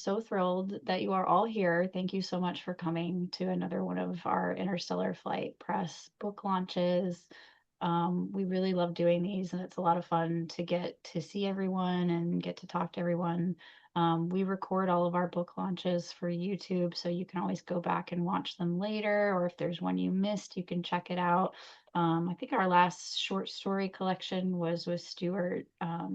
so thrilled that you are all here. Thank you so much for coming to another one of our Interstellar Flight Press book launches. We really love doing these, and it's a lot of fun to get to see everyone and get to talk to everyone. We record all of our book launches for YouTube, so you can always go back and watch them later, or if there's one you missed, you can check it out. I think our last short story collection was with Stuart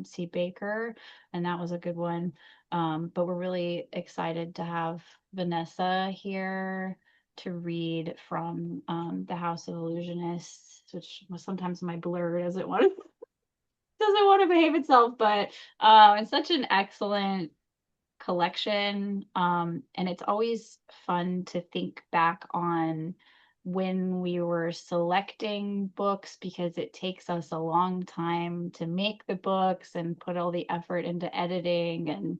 C. Baker, and that was a good one. But we're really excited to have Vanessa here to read from the House of Illusionists, which was sometimes my blur doesn't want to behave itself, but it's such an excellent collection. And it's always fun to think back on when we were selecting books because it takes us a long time to make the books and put all the effort into editing and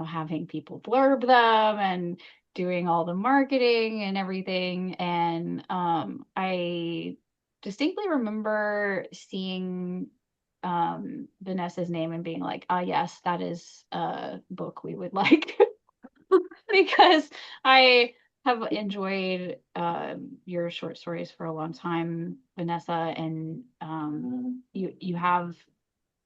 having people blurb them and doing all the marketing and everything. And I distinctly remember seeing Vanessa's name and being like, ah, yes, that is a book we would like. Because I have enjoyed your short stories for a long time, Vanessa, and you have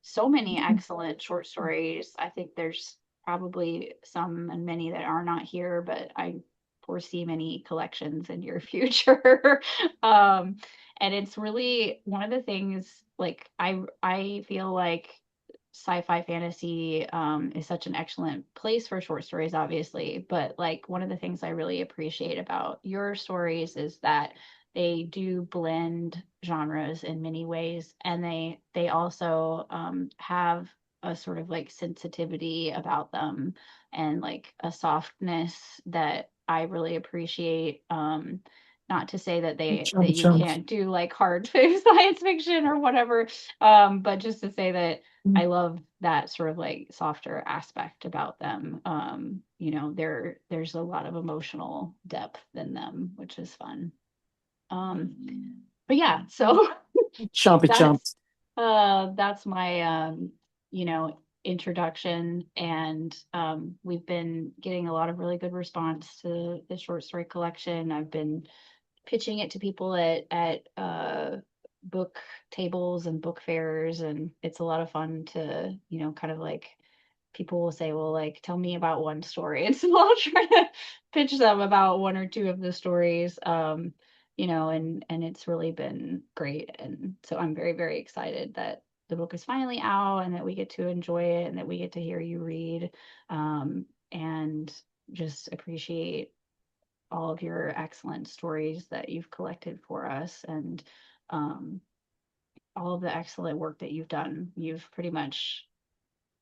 so many excellent short stories. I think there's probably some and many that are not here, but I foresee many collections in your future. And it's really one of the things like I feel like sci-fi fantasy is such an excellent place for short stories, obviously, but like one of the things I really appreciate about your stories is that they do blend genres in many ways, and they also have a sort of like sensitivity about them and like a softness that I really appreciate. Not to say that that Chum you chum. can't do like hard science fiction or whatever, but just to say that I love that sort of like softer aspect about them. There's a lot of emotional depth in them, which is fun. But yeah, so Chompy chomp. that's that's my introduction, and we've been getting a lot of really good response to the short story collection. I've been pitching it to people at book tables and book fairs, and it's a lot of fun to kind of like people will say, well, like tell me about one story, and so I'll try to pitch them about one or two of the stories. And it's really been great, and so I'm very, very excited that the book is finally out and that we get to enjoy it and that we get to hear you read, and just appreciate all of your excellent stories that you've collected for us, and um, all of the excellent work that you've done. You've pretty much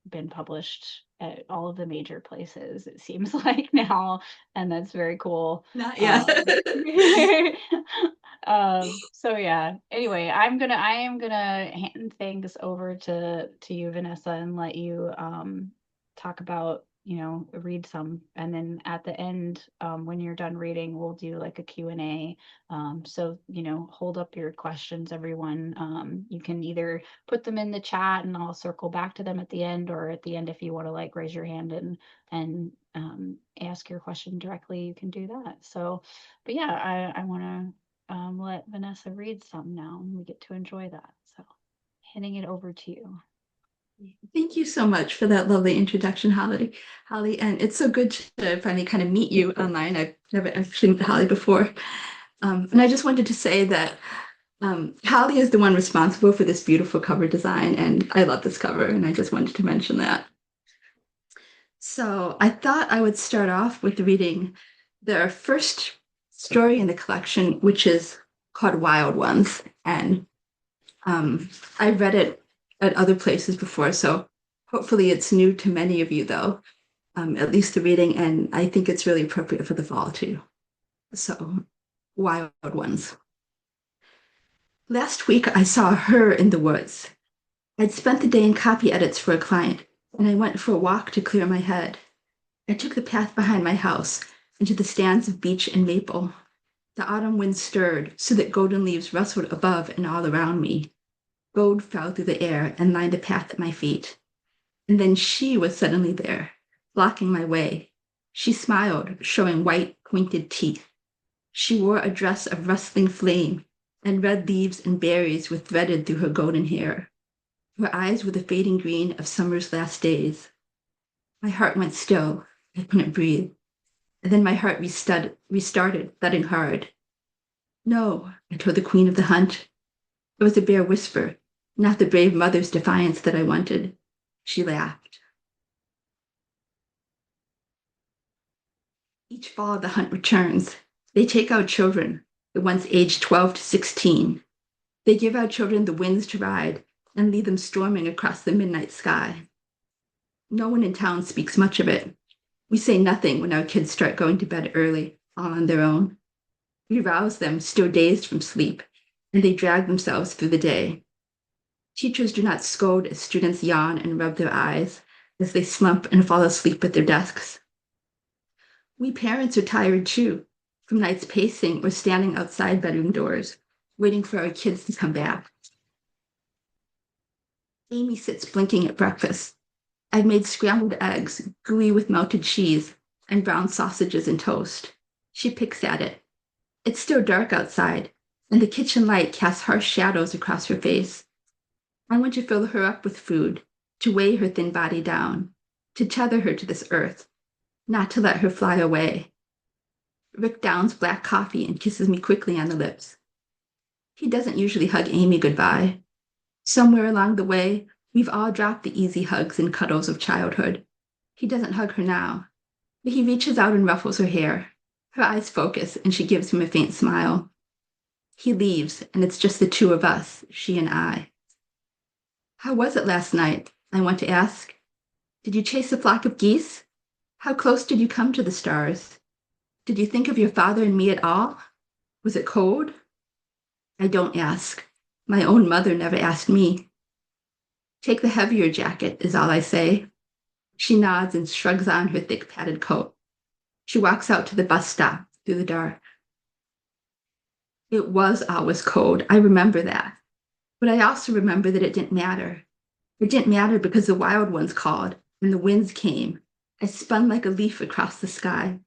been published at all of the major places, it seems like now, and that's very cool. Not yet. Um, so yeah. Anyway, I am gonna hand things over to you, Vanessa, and let you talk about read some, and then at the end, when you're done reading, we'll do like a Q&A. So hold up your questions, everyone. You can either put them in the chat and I'll circle back to them at the end, or at the end if you want to like raise your hand and ask your question directly, you can do that. So but yeah, I want to let Vanessa read some now, and we get to enjoy that. So handing it over to you. Thank you so much for that lovely introduction, Holly. Holly, and it's so good to finally kind of meet you online. I've never actually met Holly before. And I just wanted to say that Holly is the one responsible for this beautiful cover design, and I love this cover, and I just wanted to mention that. So I thought I would start off with reading the first story in the collection, which is called Wild Ones. And I read it at other places before, so hopefully it's new to many of you, though, at least the reading, and I think it's really appropriate for the fall, too. So, Wild Ones. Last week, I saw her in the woods. I'd spent the day in copy edits for a client, and I went for a walk to clear my head. I took the path behind my house into the stands of beech and maple. The autumn wind stirred so that golden leaves rustled above and all around me. Gold fell through the air and lined a path at my feet. And then she was suddenly there, blocking my way. She smiled, showing white, pointed teeth. She wore a dress of rustling flame, and red leaves and berries were threaded through her golden hair. Her eyes were the fading green of summer's last days. My heart went still. I couldn't breathe. And then my heart restarted, thudding hard. No, I told the queen of the hunt. It was a bare whisper, not the brave mother's defiance that I wanted. She laughed. Each fall, the hunt returns. They take out children, the ones aged 12 to 16. They give our children the winds to ride and lead them storming across the midnight sky. No one in town speaks much of it. We say nothing when our kids start going to bed early, all on their own. We rouse them, still dazed from sleep, and they drag themselves through the day. Teachers do not scold as students yawn and rub their eyes as they slump and fall asleep at their desks. We parents are tired too, from nights pacing or standing outside bedroom doors, waiting for our kids to come back. Amy sits blinking at breakfast. I've made scrambled eggs, gooey with melted cheese, and brown sausages and toast. She picks at it. It's still dark outside, and the kitchen light casts harsh shadows across her face. I want to fill her up with food, to weigh her thin body down, to tether her to this earth, not to let her fly away. Rick downs black coffee and kisses me quickly on the lips. He doesn't usually hug Amy goodbye. Somewhere along the way, we've all dropped the easy hugs and cuddles of childhood. He doesn't hug her now, but he reaches out and ruffles her hair. Her eyes focus, and she gives him a faint smile. He leaves, and it's just the two of us, she and I. How was it last night? I want to ask. Did you chase a flock of geese? How close did you come to the stars? Did you think of your father and me at all? Was it cold? I don't ask. My own mother never asked me. Take the heavier jacket, is all I say. She nods and shrugs on her thick padded coat. She walks out to the bus stop through the dark. It was always cold. I remember that. But I also remember that it didn't matter. It didn't matter because the wild ones called and the winds came. I spun like a leaf across the sky.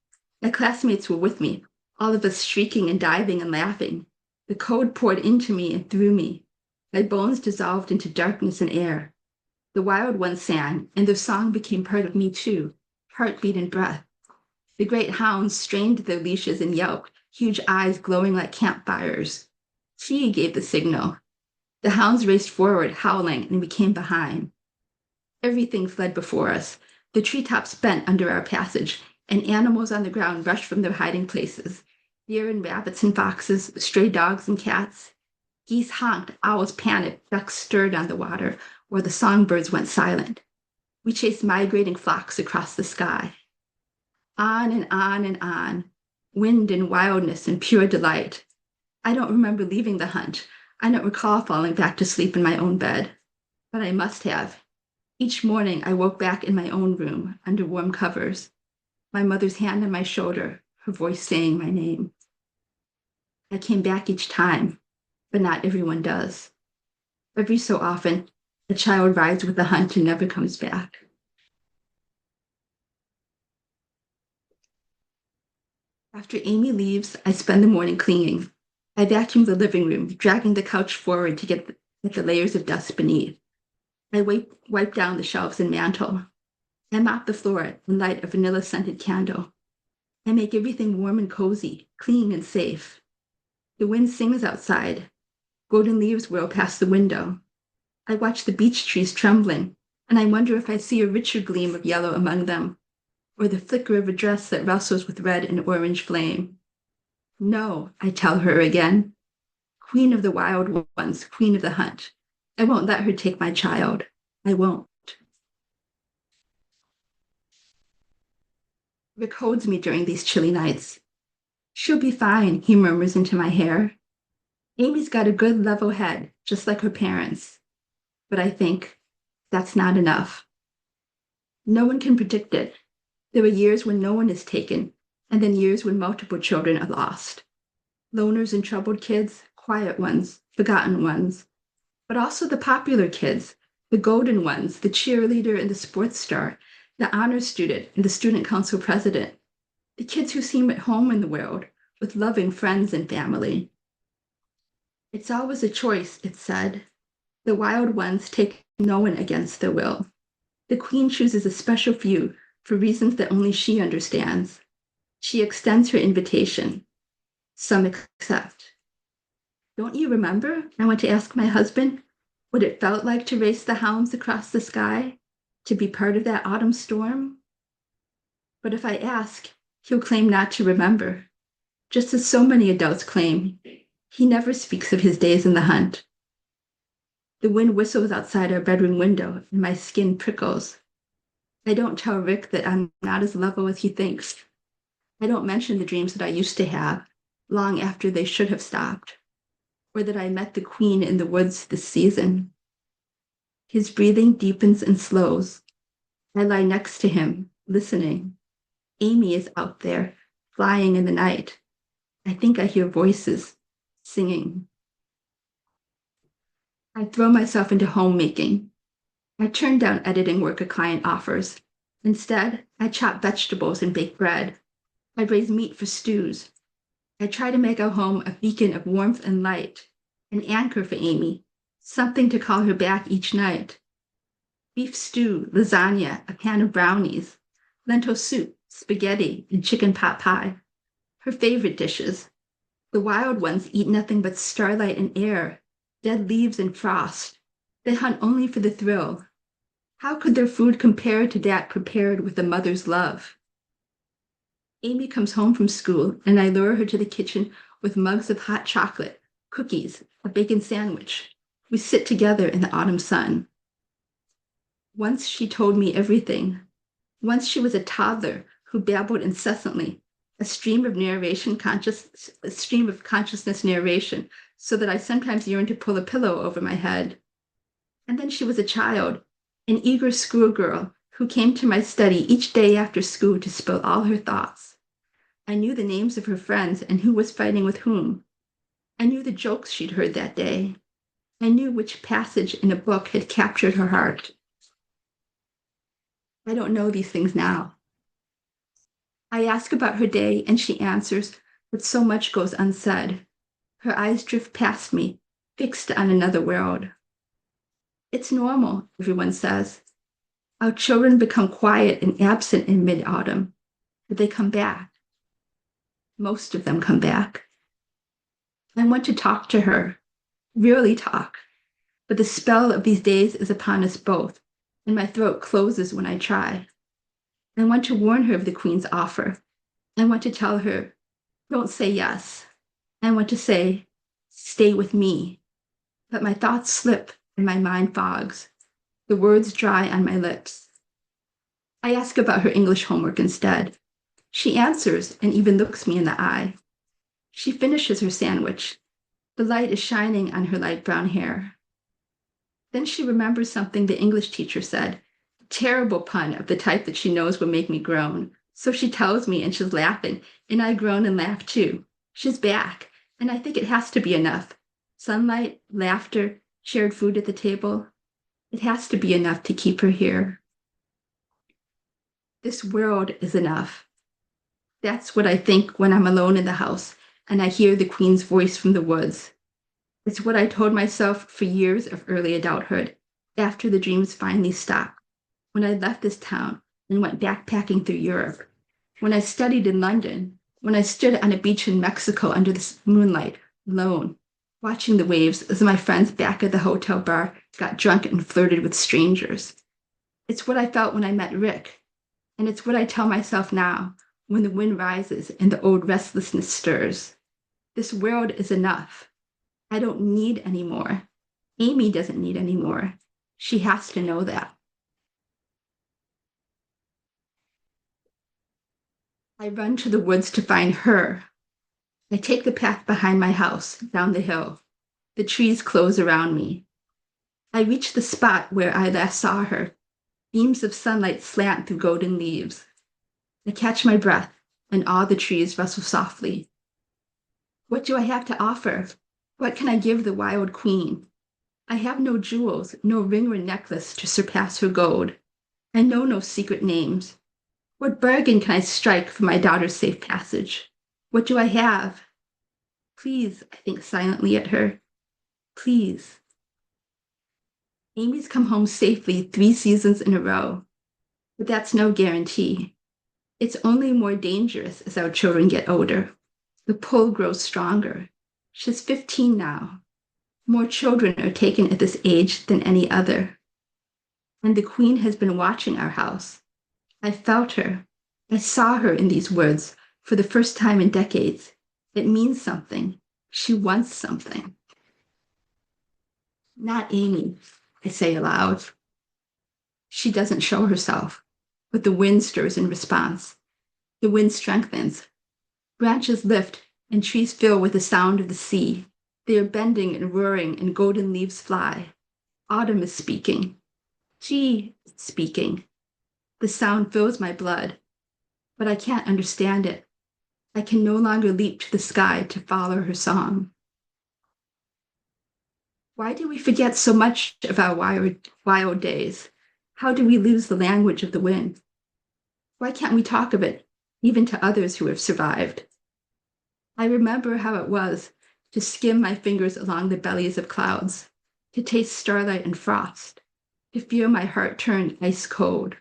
My classmates were with me, all of us shrieking and diving and laughing. The cold poured into me and through me. My bones dissolved into darkness and air. The wild ones sang, and their song became part of me too, heartbeat and breath. The great hounds strained their leashes and yelped, huge eyes glowing like campfires. She gave the signal. The hounds raced forward, howling, and we came behind. Everything fled before us. The treetops bent under our passage, and animals on the ground rushed from their hiding places. Deer and rabbits and foxes, stray dogs and cats. Geese honked, owls panicked, ducks stirred on the water, or the songbirds went silent. We chased migrating flocks across the sky. On and on and on, wind and wildness and pure delight. I don't remember leaving the hunt. I don't recall falling back to sleep in my own bed. But I must have. Each morning I woke back in my own room, under warm covers. My mother's hand on my shoulder, her voice saying my name. I came back each time, but not everyone does. Every so often, a child rides with the hunt and never comes back. After Amy leaves, I spend the morning cleaning. I vacuum the living room, dragging the couch forward to get at the layers of dust beneath. I wipe down the shelves and mantel. I mop the floor and light a vanilla-scented candle. I make everything warm and cozy, clean and safe. The wind sings outside. Golden leaves whirl past the window. I watch the beech trees trembling, and I wonder if I see a richer gleam of yellow among them, or the flicker of a dress that rustles with red and orange flame. No, I tell her again. Queen of the wild ones, queen of the hunt. I won't let her take my child. I won't. Rick holds me during these chilly nights. She'll be fine, he murmurs into my hair. Amy's got a good level head, just like her parents. But I think that's not enough. No one can predict it. There are years when no one is taken, and then years when multiple children are lost. Loners and troubled kids, quiet ones, forgotten ones, but also the popular kids, the golden ones, the cheerleader and the sports star, the honor student and the student council president, the kids who seem at home in the world with loving friends and family. It's always a choice, it said. The wild ones take no one against their will. The queen chooses a special few for reasons that only she understands. She extends her invitation. Some accept. Don't you remember? I went to ask my husband what it felt like to race the hounds across the sky, to be part of that autumn storm. But if I ask, he'll claim not to remember, just as so many adults claim. He never speaks of his days in the hunt. The wind whistles outside our bedroom window, and my skin prickles. I don't tell Rick that I'm not as level as he thinks. I don't mention the dreams that I used to have, long after they should have stopped, or that I met the queen in the woods this season. His breathing deepens and slows. I lie next to him, listening. Amy is out there, flying in the night. I think I hear voices, singing. I throw myself into homemaking. I turn down editing work a client offers. Instead, I chop vegetables and bake bread. I raise meat for stews. I try to make our home a beacon of warmth and light, an anchor for Amy, something to call her back each night. Beef stew, lasagna, a pan of brownies, lentil soup, spaghetti, and chicken pot pie. Her favorite dishes. The wild ones eat nothing but starlight and air, dead leaves and frost. They hunt only for the thrill. How could their food compare to that prepared with a mother's love? Amy comes home from school, and I lure her to the kitchen with mugs of hot chocolate, cookies, a bacon sandwich. We sit together in the autumn sun. Once she told me everything. Once she was a toddler who babbled incessantly, a stream of consciousness narration, so that I sometimes yearned to pull a pillow over my head. And then she was a child, an eager schoolgirl who came to my study each day after school to spill all her thoughts. I knew the names of her friends and who was fighting with whom. I knew the jokes she'd heard that day. I knew which passage in a book had captured her heart. I don't know these things now. I ask about her day, and she answers, but so much goes unsaid. Her eyes drift past me, fixed on another world. It's normal, everyone says. Our children become quiet and absent in mid-autumn, but they come back. Most of them come back. I want to talk to her, really talk, but the spell of these days is upon us both, and my throat closes when I try. I want to warn her of the Queen's offer. I want to tell her, don't say yes. I want to say, stay with me. But my thoughts slip and my mind fogs. The words dry on my lips. I ask about her English homework instead. She answers and even looks me in the eye. She finishes her sandwich. The light is shining on her light brown hair. Then she remembers something the English teacher said, a terrible pun of the type that she knows will make me groan. So she tells me and she's laughing, and I groan and laugh too. She's back, and I think it has to be enough. Sunlight, laughter, shared food at the table. It has to be enough to keep her here. This world is enough. That's what I think when I'm alone in the house and I hear the Queen's voice from the woods. It's what I told myself for years of early adulthood, after the dreams finally stopped, when I left this town and went backpacking through Europe, when I studied in London, when I stood on a beach in Mexico under the moonlight, alone, watching the waves as my friends back at the hotel bar got drunk and flirted with strangers. It's what I felt when I met Rick, and it's what I tell myself now when the wind rises and the old restlessness stirs. This world is enough. I don't need any more. Amy doesn't need any more. She has to know that. I run to the woods to find her. I take the path behind my house, down the hill. The trees close around me. I reach the spot where I last saw her. Beams of sunlight slant through golden leaves. I catch my breath, and all the trees rustle softly. What do I have to offer? What can I give the wild queen? I have no jewels, no ring or necklace to surpass her gold. I know no secret names. What bargain can I strike for my daughter's safe passage? What do I have? Please, I think silently at her. Please. Amy's come home safely 3 seasons in a row, but that's no guarantee. It's only more dangerous as our children get older. The pull grows stronger. She's 15 now. More children are taken at this age than any other. And the Queen has been watching our house. I felt her. I saw her in these words for the first time in decades. It means something. She wants something. Not Amy, I say aloud. She doesn't show herself, but the wind stirs in response. The wind strengthens. Branches lift and trees fill with the sound of the sea. They are bending and roaring and golden leaves fly. Autumn is speaking. She is speaking. The sound fills my blood, but I can't understand it. I can no longer leap to the sky to follow her song. Why do we forget so much of our wild days? How do we lose the language of the wind? Why can't we talk of it, even to others who have survived? I remember how it was to skim my fingers along the bellies of clouds, to taste starlight and frost, to feel my heart turn ice cold.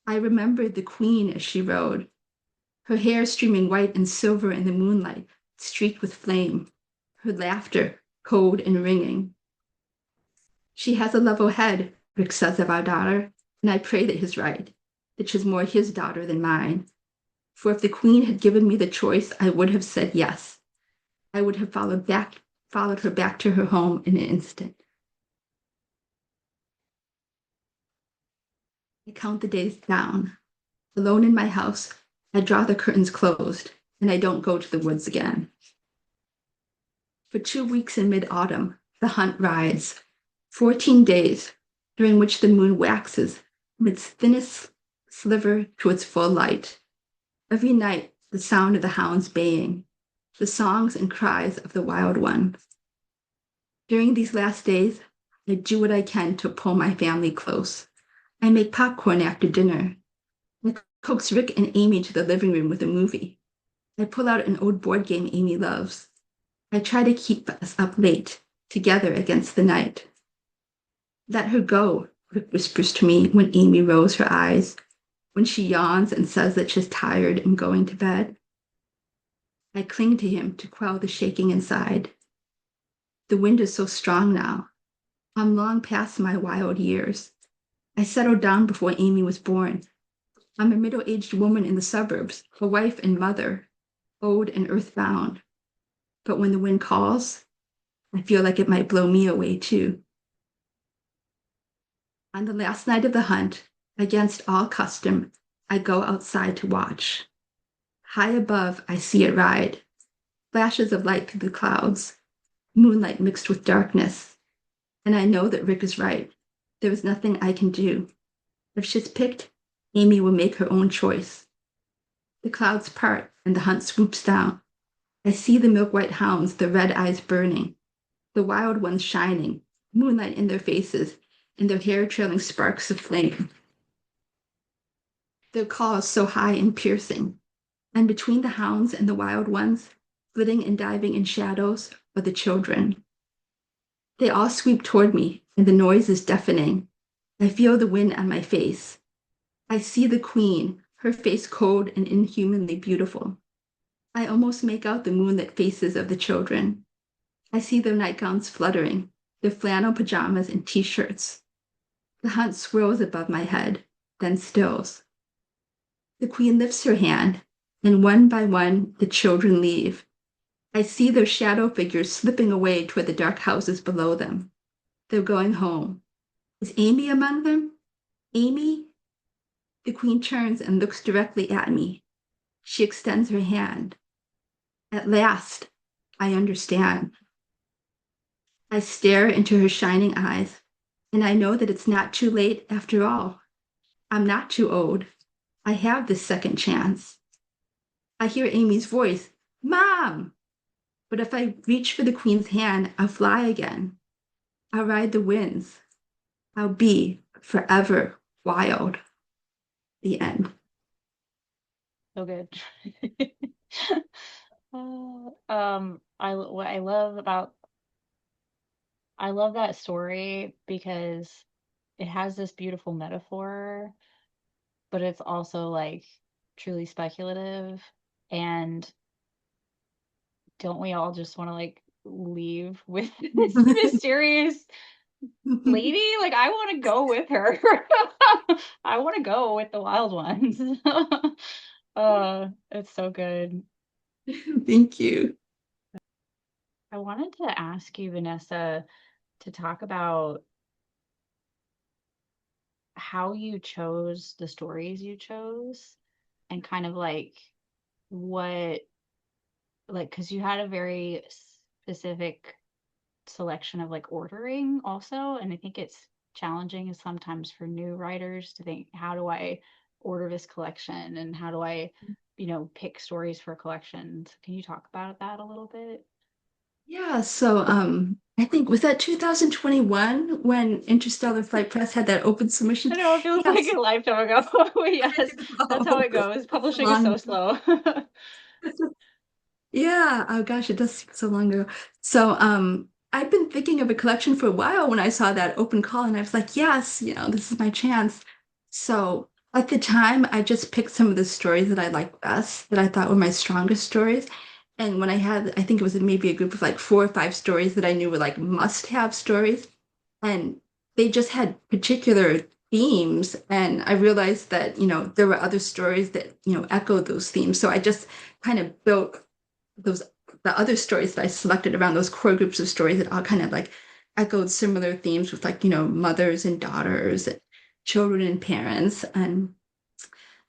I remembered the Queen as she rode, her hair streaming white and silver in the moonlight, streaked with flame, her laughter cold and ringing. She has a level head, Rick says of our daughter, and I pray that he's right, that she's more his daughter than mine. For if the Queen had given me the choice, I would have said yes. I would have followed her back to her home in an instant. I count the days down. Alone in my house, I draw the curtains closed, and I don't go to the woods again. For 2 weeks in mid-autumn, the hunt rides, 14 days, during which the moon waxes from its thinnest sliver to its full light. Every night, the sound of the hounds baying, the songs and cries of the wild ones. During these last days, I do what I can to pull my family close. I make popcorn after dinner. I coax Rick and Amy to the living room with a movie. I pull out an old board game Amy loves. I try to keep us up late, together against the night. Let her go, Rick whispers to me when Amy rolls her eyes, when she yawns and says that she's tired and going to bed. I cling to him to quell the shaking inside. The wind is so strong now. I'm long past my wild years. I settled down before Amy was born. I'm a middle-aged woman in the suburbs, a wife and mother, old and earthbound. But when the wind calls, I feel like it might blow me away too. On the last night of the hunt, against all custom, I go outside to watch. High above, I see it ride. Flashes of light through the clouds, moonlight mixed with darkness. And I know that Rick is right. There is nothing I can do. If she's picked, Amy will make her own choice. The clouds part and the hunt swoops down. I see the milk-white hounds, the red eyes burning, the wild ones shining, moonlight in their faces, and their hair trailing sparks of flame. Their calls so high and piercing, and between the hounds and the wild ones, flitting and diving in shadows, are the children. They all sweep toward me, and the noise is deafening. I feel the wind on my face. I see the Queen, her face cold and inhumanly beautiful. I almost make out the moonlit faces of the children. I see their nightgowns fluttering, their flannel pajamas and t-shirts. The hunt swirls above my head, then stills. The Queen lifts her hand, and one by one the children leave. I see their shadow figures slipping away toward the dark houses below them. They're going home. Is Amy among them? Amy? The Queen turns and looks directly at me. She extends her hand. At last, I understand. I stare into her shining eyes, and I know that it's not too late after all. I'm not too old. I have this second chance. I hear Amy's voice, Mom! But if I reach for the Queen's hand, I'll fly again. I'll ride the winds. I'll be forever wild. The end. So good. What I love about I love that story because it has this beautiful metaphor, but it's also like truly speculative. And don't we all just want to like leave with this mysterious lady? Like, I want to go with her. I want to go with the wild ones. It's so good. Thank you. I wanted to ask you, Vanessa, to talk about how you chose the stories you chose and kind of like what, like, because you had a very specific selection of like ordering also. And I think it's challenging sometimes for new writers to think, how do I order this collection and how do I, pick stories for collections? Can you talk about that a little bit? Yeah, so I think was that 2021 when Interstellar Flight Press had that open submission? I know it feels like Yes. a lifetime ago. Yes, that's how Oh, it goes. so Publishing is long. so slow. Yeah, oh gosh, it does seem so long ago. So I've been thinking of a collection for a while when I saw that open call and I was like, yes, this is my chance. So at the time, I just picked some of the stories that I liked best, that I thought were my strongest stories. And when I think it was maybe a group of like 4 or 5 stories that I knew were like must-have stories. And they just had particular themes. And I realized that, there were other stories that, echoed those themes. So I just kind of built those the other stories that I selected around those core groups of stories that all kind of like echoed similar themes with like, mothers and daughters, and children and parents. And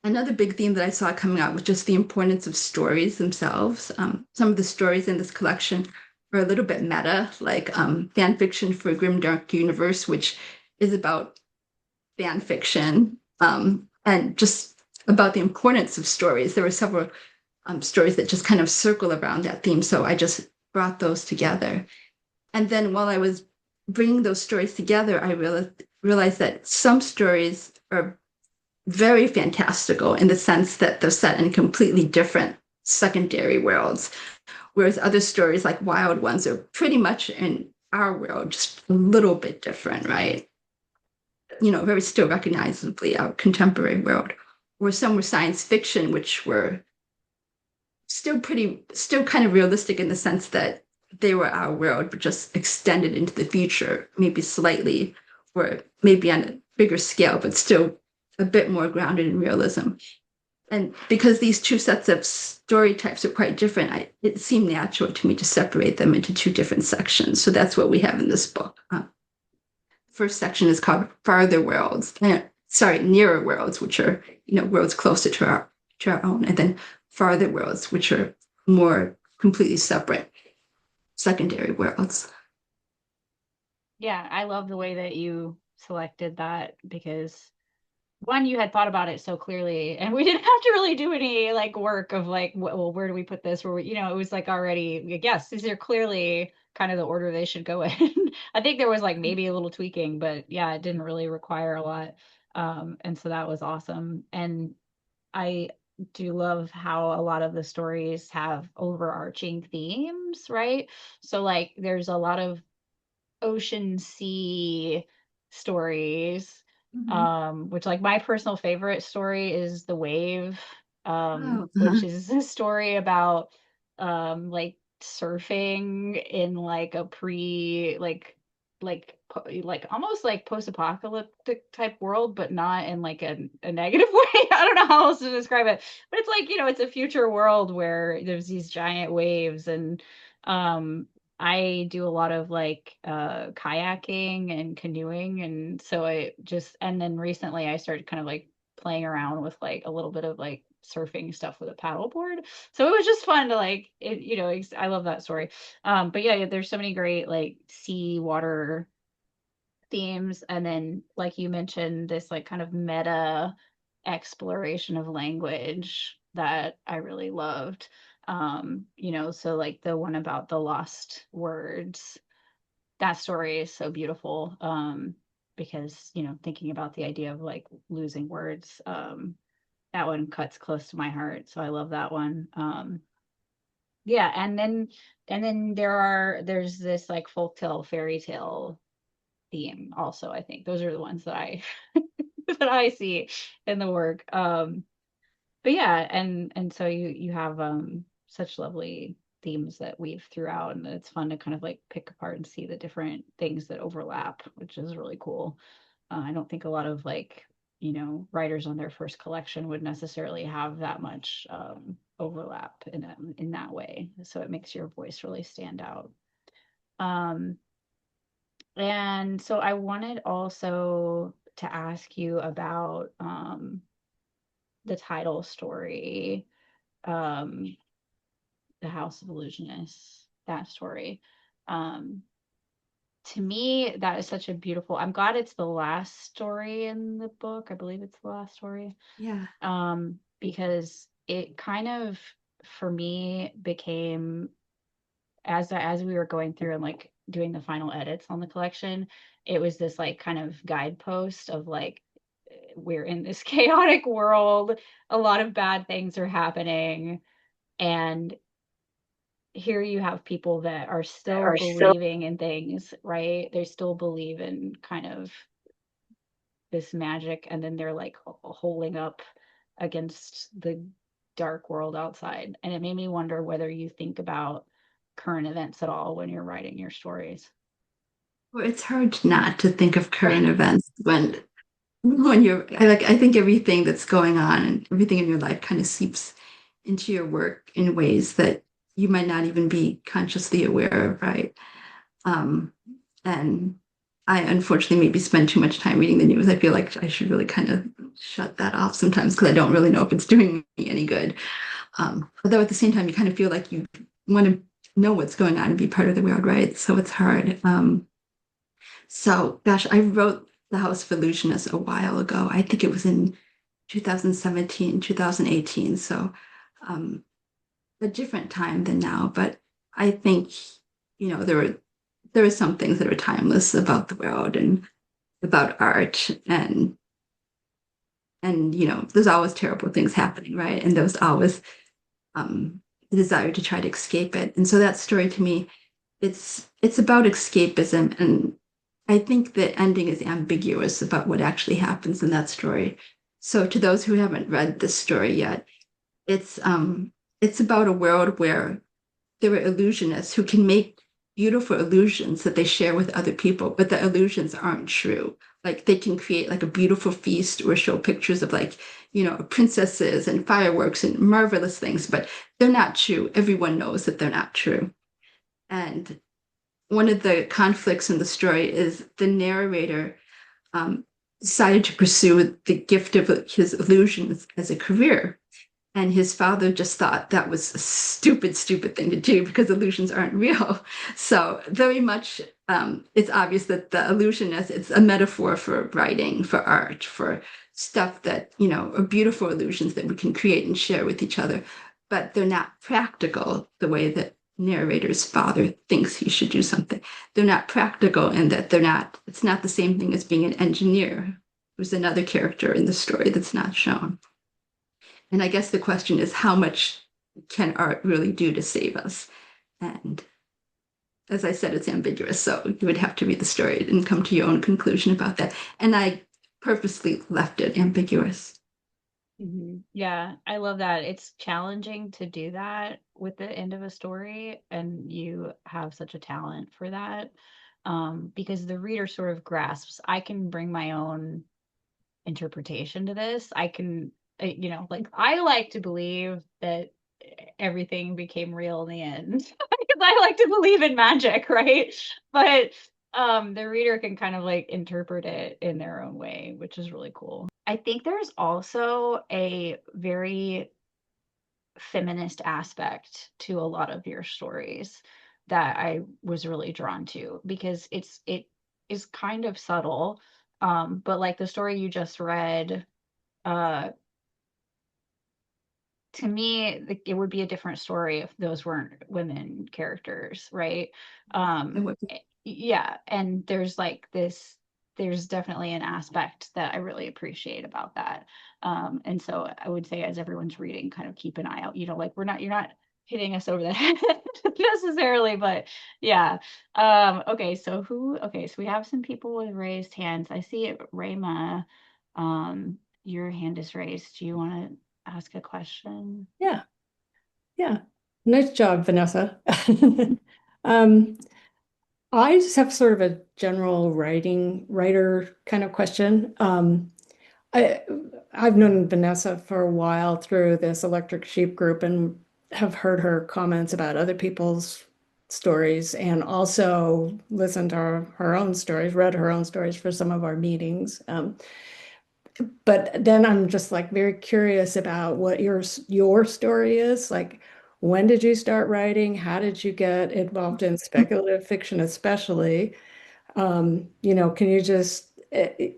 another big theme that I saw coming out was just the importance of stories themselves. Some of the stories in this collection are a little bit meta, like fan fiction for a Grimdark Universe, which is about fan fiction, and just about the importance of stories. There were several stories that just kind of circle around that theme. So I just brought those together. And then while I was bringing those stories together, I realized that some stories are very fantastical in the sense that they're set in completely different secondary worlds, whereas other stories like Wild Ones are pretty much in our world, just a little bit different, right? Very still recognizably our contemporary world. Where some were science fiction, which were still kind of realistic in the sense that they were our world, but just extended into the future, maybe slightly, or maybe on a bigger scale, but still a bit more grounded in realism. And because these two sets of story types are quite different, it seemed natural to me to separate them into 2 different sections. So that's what we have in this book. First section is called Farther Worlds. Sorry, Nearer Worlds, which are worlds closer to our own, and then Farther Worlds, which are more completely separate secondary worlds. Yeah, I love the way that you selected that because one, you had thought about it so clearly, and we didn't have to really do any like work of like, well, where do we put this? Where it was like already, yes, these are clearly kind of the order they should go in. I think there was like maybe a little tweaking, but yeah, it didn't really require a lot. And so that was awesome. And I do love how a lot of the stories have overarching themes, right? So like there's a lot of ocean sea stories, Mhm. which like my personal favorite story is The Wave, Oh, which is a story about like surfing in like a pre like almost like post-apocalyptic type world, but not in like a negative way. I don't know how else to describe it, but it's like, it's a future world where there's these giant waves. And um I do a lot of like kayaking and canoeing, and so and then recently I started kind of like playing around with like a little bit of like surfing stuff with a paddleboard. So it was just fun to like I love that story. But yeah, there's so many great like sea water themes, and then like you mentioned, this like kind of meta exploration of language that I really loved. So like the one about the lost words, that story is so beautiful. because, thinking about the idea of like losing words, that one cuts close to my heart. So I love that one. Yeah, and then there's this like folktale fairy tale theme also. I think those are the ones that I that I see in the work. But yeah, and so you have such lovely themes that weave throughout, and it's fun to kind of like pick apart and see the different things that overlap, which is really cool. I don't think a lot of like, writers on their first collection would necessarily have that much overlap in that way. So it makes your voice really stand out. Um, and so I wanted also to ask you about the title story, um, The House of Illusionists, that story. Um, to me, that is such a beautiful. I'm glad it's the last story in the book. I believe it's the last story. Yeah. Because it kind of, for me, became as we were going through and like doing the final edits on the collection, it was this like kind of guidepost of like we're in this chaotic world, a lot of bad things are happening, and here you have people that are still Are still believing in things, right? They still believe in kind of this magic, and then they're like holding up against the dark world outside. And it made me wonder whether you think about current events at all when you're writing your stories. Well, it's hard not to think of current events when you're I think everything that's going on and everything in your life kind of seeps into your work in ways that you might not even be consciously aware of, right? Um, and I unfortunately maybe spend too much time reading the news. I feel like I should really kind of shut that off sometimes because I don't really know if it's doing me any good. Although at the same time, you kind of feel like you want to know what's going on and be part of the world, right? So it's hard. So, gosh, I wrote The House of Illusionists a while ago. I think it was in 2017, 2018. So, um, a different time than now. But I think, there are some things that are timeless about the world and about art and there's always terrible things happening, right? And there's always the desire to try to escape it. And so that story to me, it's about escapism, and I think the ending is ambiguous about what actually happens in that story. So to those who haven't read this story yet, it's um it's about a world where there are illusionists who can make beautiful illusions that they share with other people, but the illusions aren't true. Like they can create like a beautiful feast or show pictures of like, princesses and fireworks and marvelous things, but they're not true. Everyone knows that they're not true. And one of the conflicts in the story is the narrator um, decided to pursue the gift of his illusions as a career. And his father just thought that was a stupid, stupid thing to do because illusions aren't real. So very much, it's obvious that the illusionist, it's a metaphor for writing, for art, for stuff that, are beautiful illusions that we can create and share with each other. But they're not practical the way that narrator's father thinks he should do something. They're not practical in that it's not the same thing as being an engineer, who's another character in the story that's not shown. And I guess the question is, how much can art really do to save us? And as I said, it's ambiguous. So you would have to read the story and come to your own conclusion about that. And I purposely left it ambiguous. Yeah, I love that. It's challenging to do that with the end of a story, and you have such a talent for that. Because the reader sort of grasps, I can bring my own interpretation to this. I can, like I like to believe that everything became real in the end because I like to believe in magic, right? But the reader can kind of like interpret it in their own way, which is really cool. I think there's also a very feminist aspect to a lot of your stories that I was really drawn to because it is kind of subtle. But like the story you just read, uh, to me, it would be a different story if those weren't women characters, right? And what Yeah, and there's like this. there's definitely an aspect that I really appreciate about that. And so I would say as everyone's reading, kind of keep an eye out, like you're not hitting us over the head necessarily, but yeah. Okay, so we have some people with raised hands. I see it, Rayma, your hand is raised. Do you want to ask a question? Yeah, yeah. Nice job, Vanessa. Um, I just have sort of a general writer kind of question. I I've known Vanessa for a while through this Electric Sheep group and have heard her comments about other people's stories and also listened to her own stories, read her own stories for some of our meetings. But then I'm just like very curious about what your story is. Like, when did you start writing? How did you get involved in speculative fiction, especially? Can you just,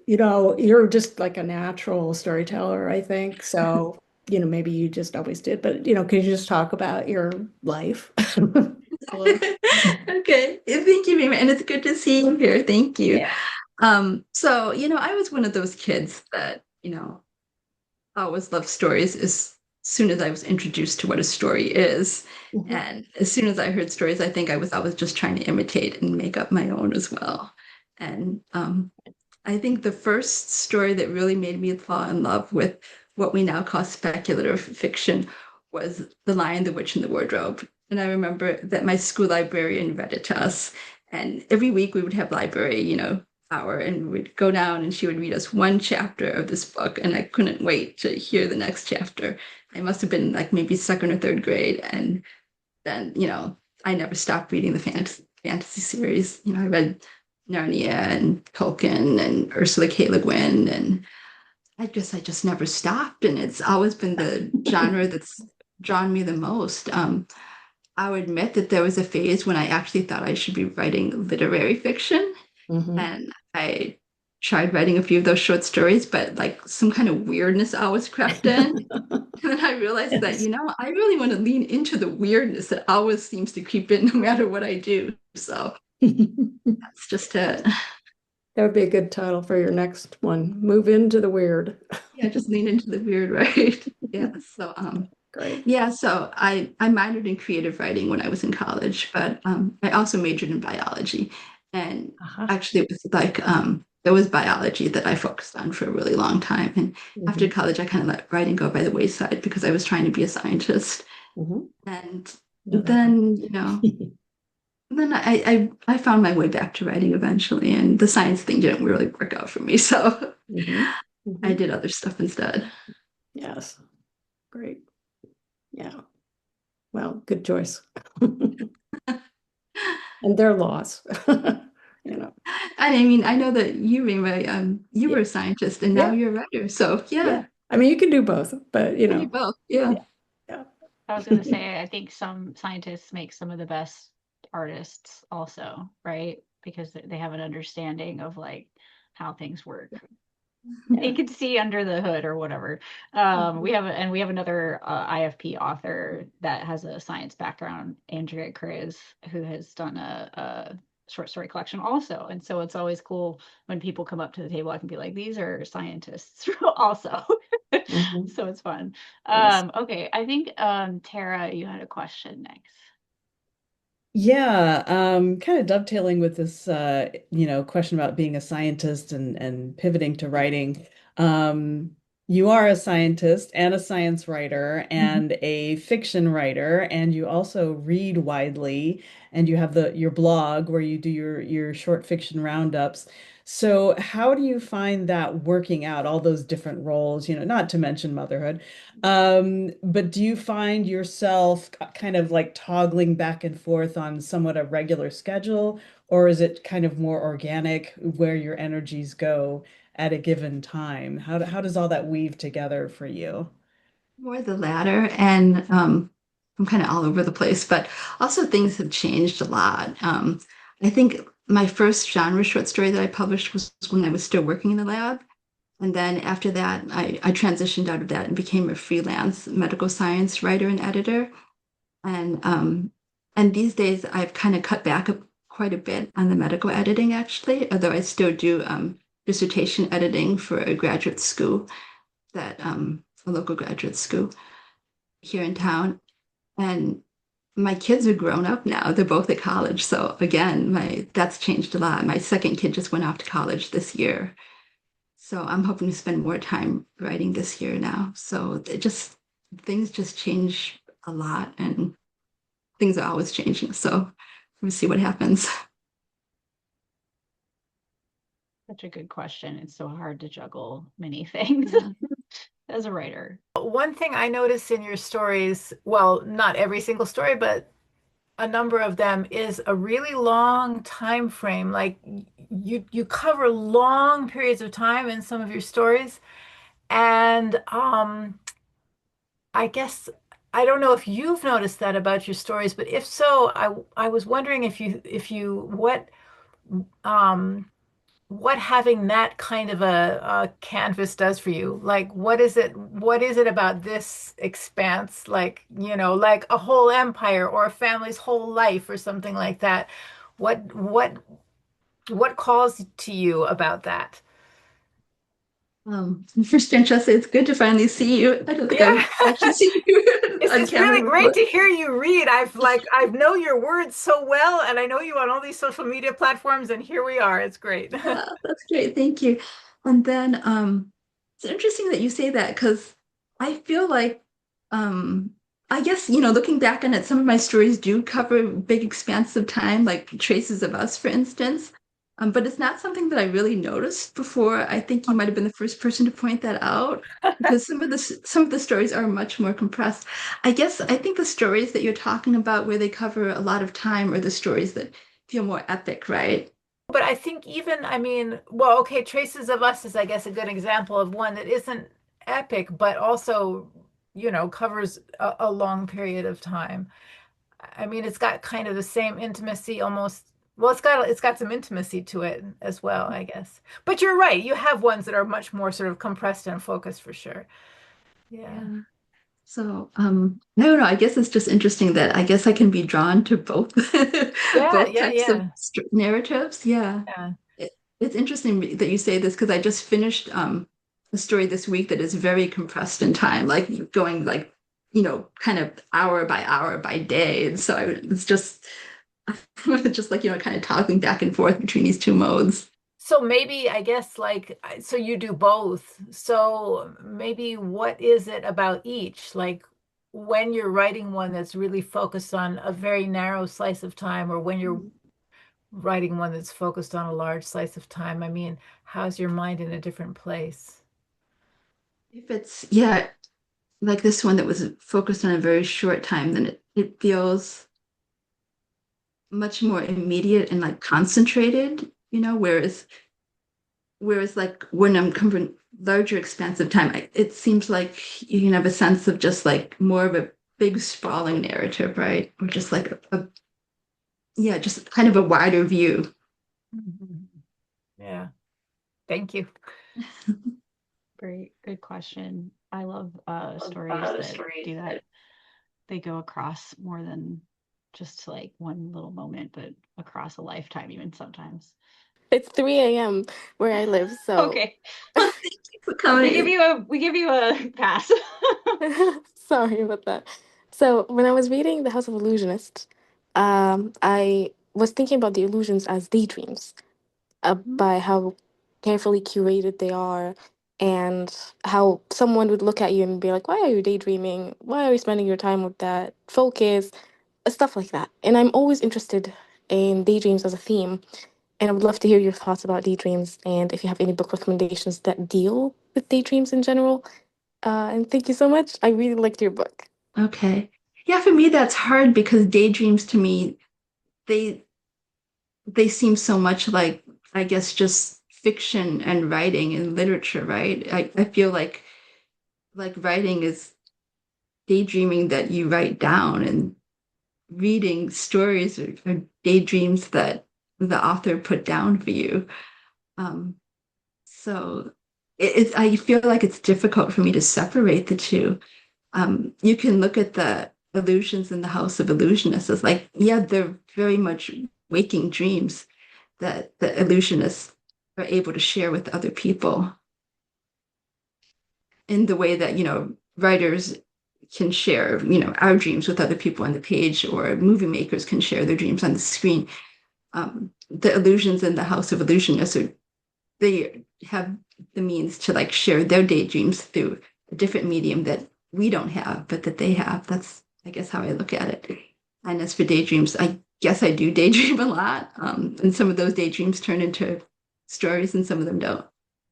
you're just like a natural storyteller, I think. So, maybe you just always did, but, can you just talk about your life? Okay, thank you very much. And it's good to see you here. Thank you. Yeah. So, I was one of those kids that, always loved stories as soon as I was introduced to what a story is. Mhm. And as soon as I heard stories, I think I was always just trying to imitate and make up my own as well. And I think the first story that really made me fall in love with what we now call speculative fiction was The Lion, the Witch, and the Wardrobe. And I remember that my school librarian read it to us. And every week we would have library, hour, and we'd go down and she would read us one chapter of this book. And I couldn't wait to hear the next chapter. I must have been like maybe second or third grade. And then, I never stopped reading the fantasy series. I read Narnia and Tolkien and Ursula K. Le Guin, and I just never stopped. And it's always been the genre that's drawn me the most. I'll admit that there was a phase when I actually thought I should be writing literary fiction, Mhm. and I tried writing a few of those short stories, but like some kind of weirdness always crept in. And then I realized that, Yes. I really want to lean into the weirdness that always seems to creep in no matter what I do. So that's just it. That would be a good title for your next one. Move into the weird. Yeah, just lean into the weird, right? Yeah. So Great. yeah, so I minored in creative writing when I was in college, but I also majored in biology. And Uh-huh. actually it was like it was biology that I focused on for a really long time. And after Mhm. college I kind of let writing go by the wayside because I was trying to be a scientist. Mhm. And No, that then, makes then I found my way back to writing eventually, and the science thing didn't really work out for me. So Mhm. I Mhm. did other stuff instead. Yes. Great. Yeah. Well, good choice. And their laws. You know. I mean, I know that you, Rima, you Yeah. were a scientist and now Yeah. you're a writer. So yeah, Yeah. I mean, you can do both, but I do both. Yeah. yeah. Yeah. I was going to say, I think some scientists make some of the best artists also, right? Because they have an understanding of like how things work. They Yeah. can see under the hood or whatever. Mhm. We have another IFP author that has a science background, Andrea Kriz, who has done a short story collection also. And so it's always cool when people come up to the table. I can be like, these are scientists also. Mhm. So it's fun. Yes. Okay, I think Tara, you had a question next. Yeah, kind of dovetailing with this, question about being a scientist and pivoting to writing. Um, you are a scientist and a science writer Mhm. and a fiction writer, and you also read widely, and you have your blog where you do your short fiction roundups. So how do you find that working out, all those different roles, not to mention motherhood? But do you find yourself kind of like toggling back and forth on somewhat a regular schedule, or is it kind of more organic where your energies go at a given time? How does all that weave together for you? More the latter. And I'm kind of all over the place, but also things have changed a lot. I think my first genre short story that I published was when I was still working in the lab. And then after that, I transitioned out of that and became a freelance medical science writer and editor. And these days I've kind of cut back quite a bit on the medical editing actually, although I still do dissertation editing for a graduate school a local graduate school here in town. And my kids are grown up now. They're both at college. So again, that's changed a lot. My second kid just went off to college this year. So I'm hoping to spend more time writing this year now. So things just change a lot and things are always changing. So we'll see what happens. Such a good question. It's so hard to juggle many things as a writer. One thing I noticed in your stories, well, not every single story, but a number of them, is a really long time frame. Like you cover long periods of time in some of your stories. And I guess I don't know if you've noticed that about your stories, but if so, I was wondering if you um what having that kind of a canvas does for you. Like what is it about this expanse, like, like a whole empire or a family's whole life or something like that? What calls to you about that? First, Francesca, it's good to finally see you. I don't think Yeah. I've actually seen you It's, on it's really camera great before. to hear you read. I've know your words so well, and I know you on all these social media platforms, and here we are. It's great. That's great. Thank you. And then it's interesting that you say that because I feel like um I guess, looking back on it, some of my stories do cover big expanses of time, like Traces of Us, for instance. But it's not something that I really noticed before. I think you might have been the first person to point that out because some of the stories are much more compressed. I think the stories that you're talking about where they cover a lot of time are the stories that feel more epic, right? But I think even, I mean, well, okay, Traces of Us is, I guess, a good example of one that isn't epic, but also, covers a long period of time. I mean, it's got kind of the same intimacy almost. Well, it's got some intimacy to it as well, I guess. But you're right, you have ones that are much more sort of compressed and focused for sure. Yeah. Yeah. So, I don't know. I guess it's just interesting that I guess I can be drawn to both Yeah, both yeah, types of yeah. narratives. Yeah. Yeah. It's interesting that you say this because I just finished a story this week that is very compressed in time, like going like, kind of hour by hour by day. And so it's just just like, kind of toggling back and forth between these two modes. So maybe, I guess, like, so you do both. So maybe what is it about each? Like when you're writing one that's really focused on a very narrow slice of time, or when you're writing one that's focused on a large slice of time, I mean, how's your mind in a different place? If it's, yeah, like this one that was focused on a very short time, then it feels much more immediate and like concentrated, whereas like when I'm covering larger expanse of time, it seems like you can have a sense of just like more of a big sprawling narrative, right? Or just like yeah, just kind of a wider view. Mhm. Yeah. Thank you. Great, good question. I love stories that do that. They go across more than just like one little moment, but across a lifetime, even sometimes. It's 3 a.m. where I live, so Okay, Thank you for we give coming. you a pass. sorry about that. So when I was reading The House of Illusionists, I was thinking about the illusions as daydreams, by how carefully curated they are, and how someone would look at you and be like, "Why are you daydreaming? Why are you spending your time with that? Focus," stuff like that. And I'm always interested in daydreams as a theme. And I would love to hear your thoughts about daydreams and if you have any book recommendations that deal with daydreams in general. And thank you so much. I really liked your book. Okay. Yeah, for me that's hard because daydreams to me, they they seem so much like, I guess, just fiction and writing and literature, right? I feel like writing is daydreaming that you write down, and reading stories are daydreams that the author put down for you. Um, so I feel like it's difficult for me to separate the two. You can look at the illusions in the House of Illusionists as like, yeah, they're very much waking dreams that the illusionists are able to share with other people in the way that, writers can share, our dreams with other people on the page, or movie makers can share their dreams on the screen. The illusions in the House of Illusionists, they have the means to like share their daydreams through a different medium that we don't have, but that they have. That's, I guess, how I look at it. And as for daydreams, I guess I do daydream a lot. And some of those daydreams turn into stories and some of them don't.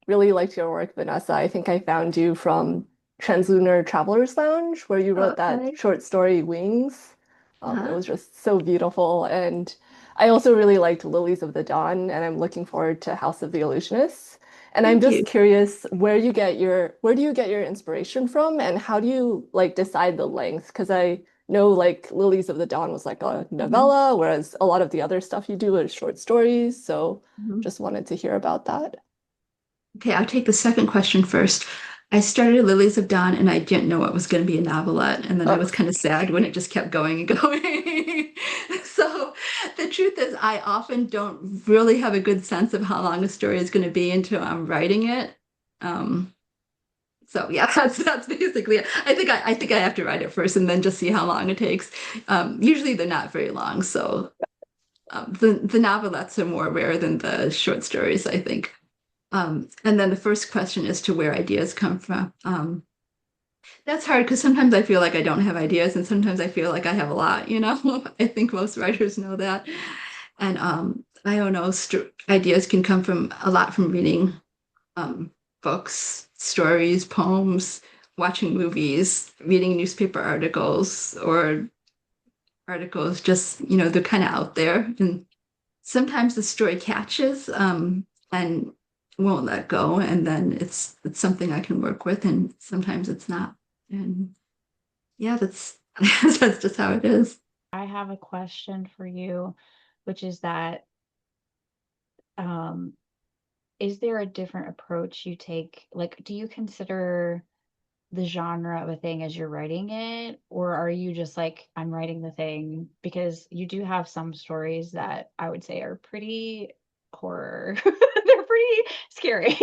Really liked your work, Vanessa. I think I found you from Translunar Traveler's Lounge, where you wrote that Okay. short story Wings. It Uh-huh. was just so beautiful. And I also really liked Lilies of the Dawn, and I'm looking forward to House of the Illusionists. And I'm Thank you. just curious, where do you get your inspiration from, and how do you like decide the length? Because I know like Lilies of the Dawn was like a Mhm. novella, whereas a lot of the other stuff you do is short stories. So Mhm. just wanted to hear about that. Okay, I'll take the second question first. I started Lilies of Dawn and I didn't know it was going to be a novelette. And then I was kind of sad when it just kept going and going. So the truth is, I often don't really have a good sense of how long a story is going to be until I'm writing it. Um, so yeah, that's basically it. I think I have to write it first and then just see how long it takes. Usually they're not very long, so the novelettes are more rare than the short stories, I think. And then the first question is to where ideas come from. That's hard because sometimes I feel like I don't have ideas, and sometimes I feel like I have a lot, you know? I think most writers know that. And I don't know, ideas can come from a lot from reading books, stories, poems, watching movies, reading newspaper articles, or articles just, they're kind of out there. And sometimes the story catches and won't let go, and then it's something I can work with, and sometimes it's not. And yeah, that's that's just how it is. I have a question for you, which is that um, is there a different approach you take? Like, do you consider the genre of a thing as you're writing it, or are you just like, I'm writing the thing? Because you do have some stories that I would say are pretty horror. They're pretty scary.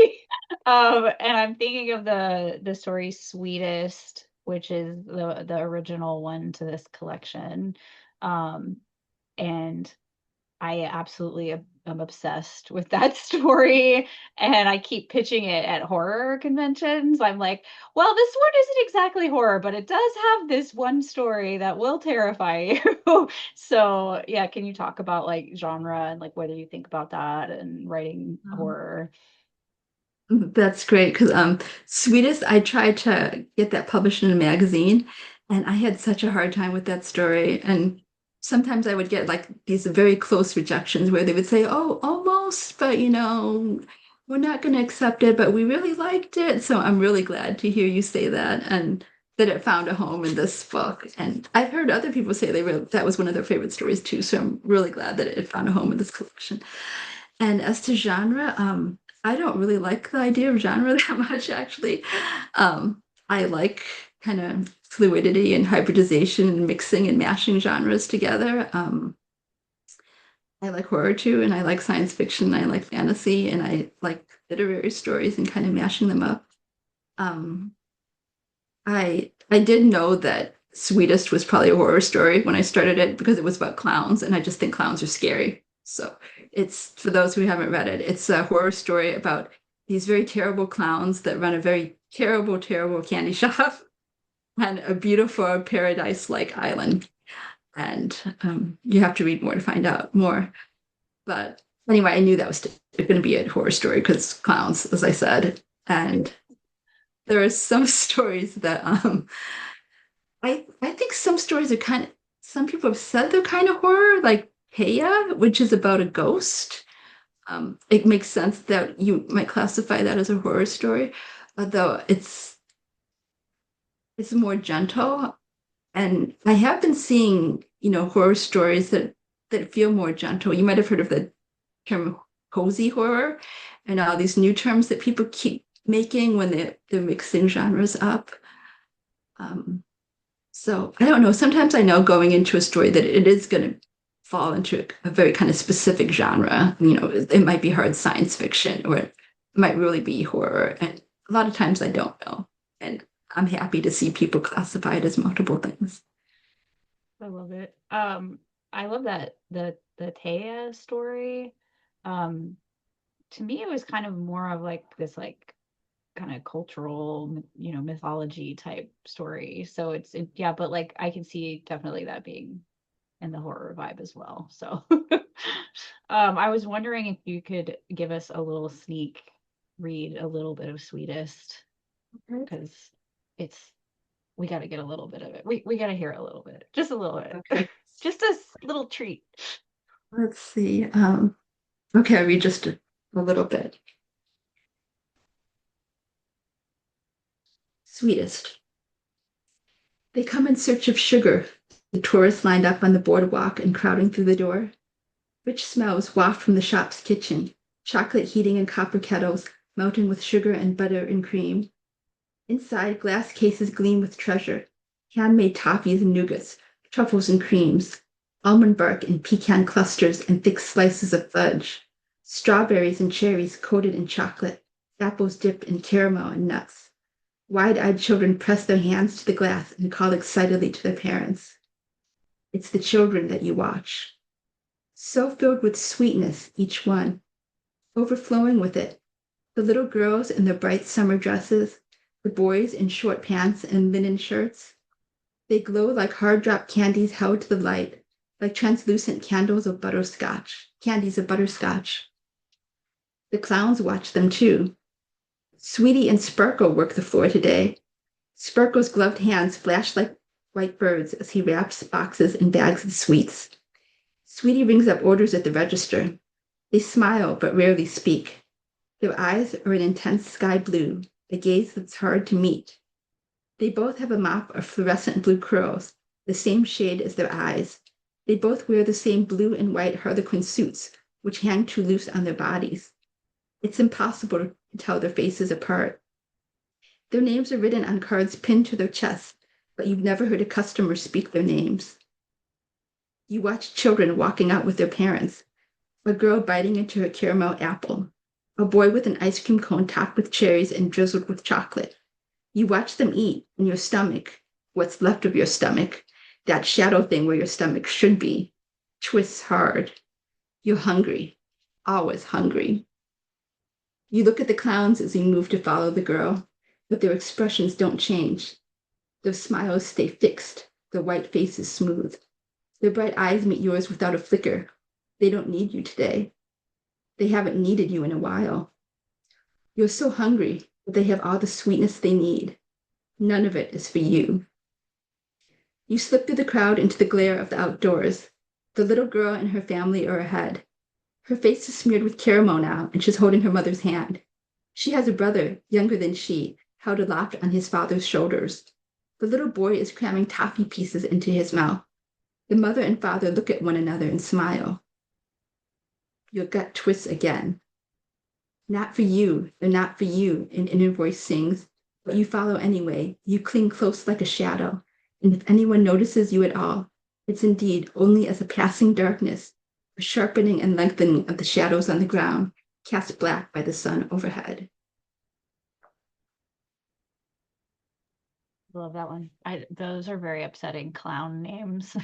And I'm thinking of the story Sweetest, which is the original one to this collection. Um, and I absolutely am obsessed with that story, and I keep pitching it at horror conventions. I'm like, well, this one isn't exactly horror, but it does have this one story that will terrify you. So, yeah, can you talk about like genre and like whether you think about that and writing Um, horror? that's great because Sweetest, I tried to get that published in a magazine, and I had such a hard time with that story. And sometimes I would get like these very close rejections where they would say, "Oh, almost, but we're not going to accept it, but we really liked it." So I'm really glad to hear you say that, and that it found a home in this book. And I've heard other people say that was one of their favorite stories too. So I'm really glad that it found a home in this collection. And as to genre, I don't really like the idea of genre that much, actually. I like kind of fluidity and hybridization and mixing and mashing genres together. I like horror too, and I like science fiction, and I like fantasy, and I like literary stories and kind of mashing them up. Um, I did know that Sweetest was probably a horror story when I started it because it was about clowns, and I just think clowns are scary. So it's for those who haven't read it, it's a horror story about these very terrible clowns that run a very terrible, terrible candy shop on a beautiful paradise-like island. And you have to read more to find out more. But anyway, I knew that was going to be a horror story because clowns, as I said. And there are some stories that I think some stories are some people have said they're kind of horror, like Heya, which is about a ghost. It makes sense that you might classify that as a horror story, although it's more gentle. And I have been seeing, horror stories that feel more gentle. You might have heard of the term cozy horror, and all these new terms that people keep making when they're mixing genres up. Um, So I don't know. Sometimes I know going into a story that it is going to fall into a very kind of specific genre. You know, it might be hard science fiction or it might really be horror. And a lot of times I don't know. And I'm happy to see people classify it as multiple things. I love it. I love that the Taya story. Um, to me, it was kind of more of like this like kind of cultural, mythology type story. So yeah, but like I can see definitely that being in the horror vibe as well. So I was wondering if you could give us a little sneak read a little bit of Sweetest because it's we got to get a little bit of it. We got to hear a little bit, just a little bit, Okay. just a little treat. Let's see. Okay, I'll read just a little bit. Sweetest. They come in search of sugar, the tourists lined up on the boardwalk and crowding through the door. Rich smells waft from the shop's kitchen, chocolate heating in copper kettles, melting with sugar and butter and cream. Inside, glass cases gleam with treasure, handmade toffees and nougats, truffles and creams, almond bark and pecan clusters and thick slices of fudge, strawberries and cherries coated in chocolate, apples dipped in caramel and nuts. Wide-eyed children press their hands to the glass and call excitedly to their parents. It's the children that you watch. So filled with sweetness, each one, overflowing with it. The little girls in their bright summer dresses, the boys in short pants and linen shirts. They glow like hard-dropped candies held to the light, like translucent candies of butterscotch. The clowns watch them too. Sweetie and Sparkle work the floor today. Sparkle's gloved hands flash like white birds as he wraps boxes and bags of sweets. Sweetie rings up orders at the register. They smile but rarely speak. Their eyes are an intense sky blue, a gaze that's hard to meet. They both have a mop of fluorescent blue curls, the same shade as their eyes. They both wear the same blue and white harlequin suits, which hang too loose on their bodies. It's impossible to tell their faces apart. Their names are written on cards pinned to their chests, but you've never heard a customer speak their names. You watch children walking out with their parents, a girl biting into her caramel apple, a boy with an ice cream cone topped with cherries and drizzled with chocolate. You watch them eat, and your stomach, what's left of your stomach, that shadow thing where your stomach should be, twists hard. You're hungry, always hungry. You look at the clowns as they move to follow the girl, but their expressions don't change. Their smiles stay fixed, their white faces smooth. Their bright eyes meet yours without a flicker. They don't need you today. They haven't needed you in a while. You're so hungry, but they have all the sweetness they need. None of it is for you. You slip through the crowd into the glare of the outdoors. The little girl and her family are ahead. Her face is smeared with caramel now, and she's holding her mother's hand. She has a brother, younger than she, held aloft on his father's shoulders. The little boy is cramming toffee pieces into his mouth. The mother and father look at one another and smile. Your gut twists again. Not for you, they're not for you, an inner voice sings, but you follow anyway. You cling close like a shadow, and if anyone notices you at all, it's indeed only as a passing darkness, a sharpening and lengthening of the shadows on the ground, cast black by the sun overhead. Love that one. Those are very upsetting clown names.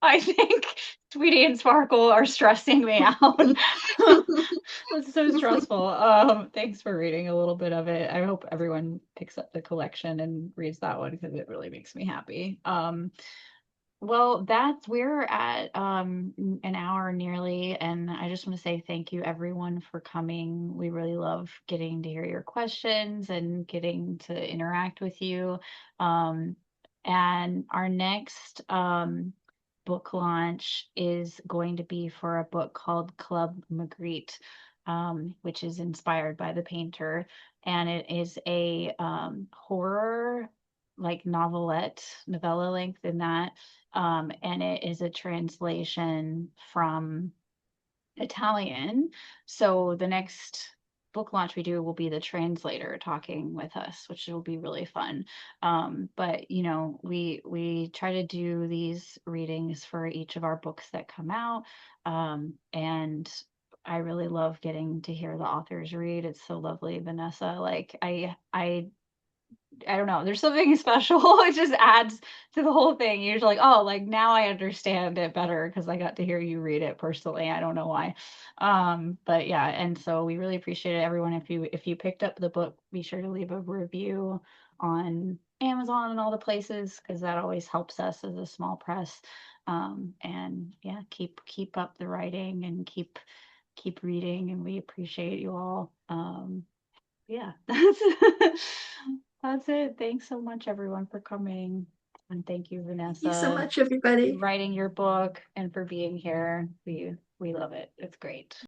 I think Sweetie and Sparkle are stressing me out. It's so stressful. Thanks for reading a little bit of it. I hope everyone picks up the collection and reads that one because it really makes me happy. Well, we're at an hour nearly, and I just want to say thank you everyone for coming. We really love getting to hear your questions and getting to interact with you. And our next book launch is going to be for a book called Club Magritte, which is inspired by the painter, and it is a horror like novella length in that, and it is a translation from Italian. So the next book launch we do will be the translator talking with us, which will be really fun. But you know, we try to do these readings for each of our books that come out, and I really love getting to hear the authors read. It's so lovely, Vanessa. Like I don't know. There's something special. It just adds to the whole thing. You're just like, oh, like now I understand it better because I got to hear you read it personally. I don't know why. But yeah, and so we really appreciate it, everyone. If you picked up the book, be sure to leave a review on Amazon and all the places because that always helps us as a small press. And yeah, keep up the writing and keep reading, and we appreciate you all. Yeah, that's it. Thanks so much, everyone, for coming. And thank you, Thank you so Vanessa, much, everybody. for writing your book and for being here. We love it. It's great.